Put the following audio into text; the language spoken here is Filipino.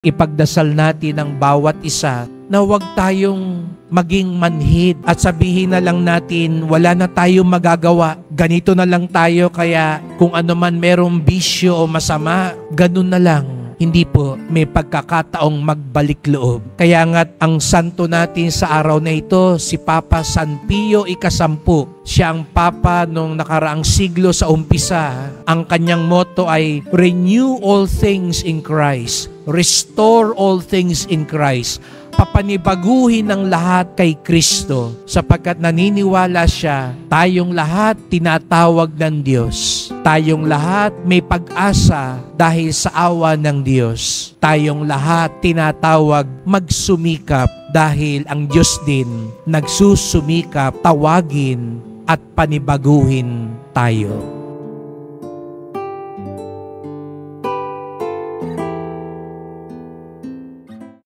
Ipagdasal natin ang bawat isa na huwag tayong maging manhid at sabihin na lang natin wala na tayong magagawa. Ganito na lang tayo, kaya kung ano man merong bisyo o masama, ganun na lang. Hindi po, may pagkakataong magbalik loob. Kaya nga't ang santo natin sa araw na ito, si Papa San Pio Ika-10. Siya ang Papa nung nakaraang siglo sa umpisa. Ang kanyang motto ay, Renew all things in Christ. Restore all things in Christ. Papanibaguhin ang lahat kay Kristo sapagkat naniniwala siya, tayong lahat tinatawag ng Diyos. Tayong lahat may pag-asa dahil sa awa ng Diyos. Tayong lahat tinatawag magsumikap dahil ang Diyos din nagsusumikap tawagin at panibaguhin tayo.